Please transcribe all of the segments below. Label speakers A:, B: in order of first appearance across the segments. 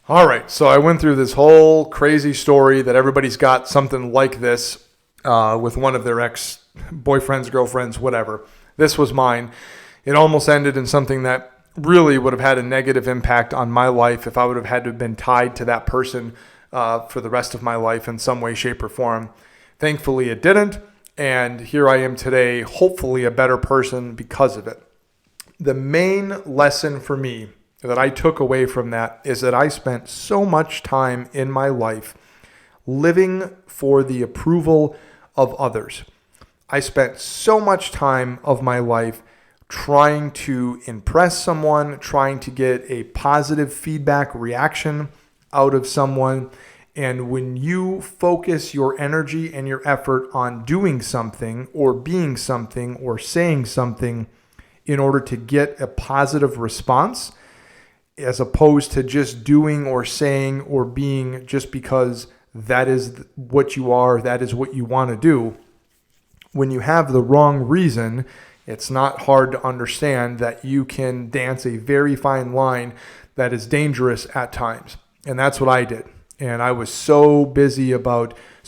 A: All right, so I went through this whole crazy story that everybody's got something like this with one of their ex-boyfriends, girlfriends, whatever. This was mine. It almost ended in something that really would have had a negative impact on my life if I would have had to have been tied to that person for the rest of my life in some way, shape, or form. Thankfully, it didn't, and here I am today, hopefully a better person because of it. The main lesson for me that I took away from that is that I spent so much time in my life living for the approval of others. I spent so much time of my life trying to impress someone, trying to get a positive feedback reaction out of someone. And when you focus your energy and your effort on doing something or being something or saying something in order to get a positive response, as opposed to just doing or saying or being just because that is what you are, that is what you want to do. When you have the wrong reason, it's not hard to understand that you can dance a very fine line that is dangerous at times. And that's what I did. And I was so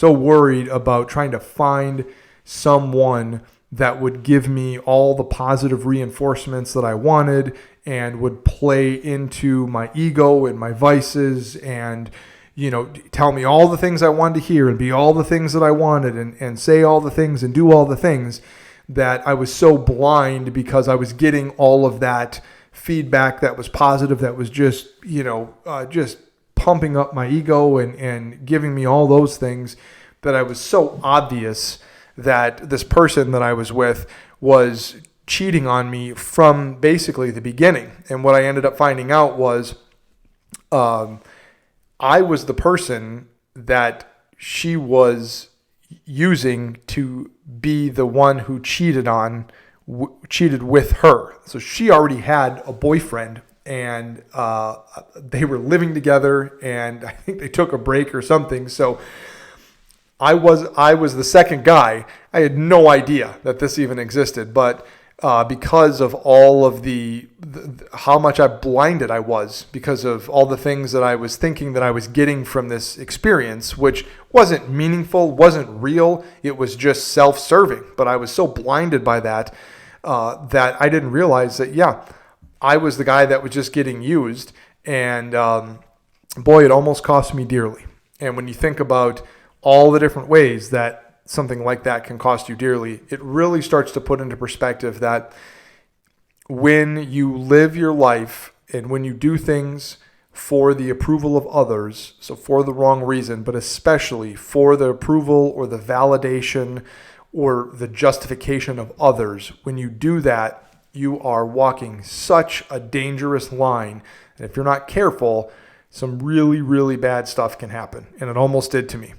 A: worried about trying to find someone that would give me all the positive reinforcements that I wanted and would play into my ego and my vices and, tell me all the things I wanted to hear and be all the things that I wanted and say all the things and do all the things, that I was so blind because I was getting all of that feedback that was positive, that was just pumping up my ego and giving me all those things, that I was so obvious that this person that I was with was cheating on me from basically the beginning. And what I ended up finding out was I was the person that she was using to be the one who cheated with her. So she already had a boyfriend, and they were living together, and I think they took a break or something. So I was the second guy. I had no idea that this even existed, but because of all of the how much blinded I was, because of all the things that I was thinking that I was getting from this experience, which wasn't meaningful, wasn't real. It was just self-serving. But I was so blinded by that that I didn't realize that, I was the guy that was just getting used. And boy, it almost cost me dearly. And when you think about all the different ways that something like that can cost you dearly, it really starts to put into perspective that when you live your life and when you do things for the approval of others, so for the wrong reason, but especially for the approval or the validation or the justification of others, when you do that, you are walking such a dangerous line. And if you're not careful, some really, really bad stuff can happen. And it almost did to me.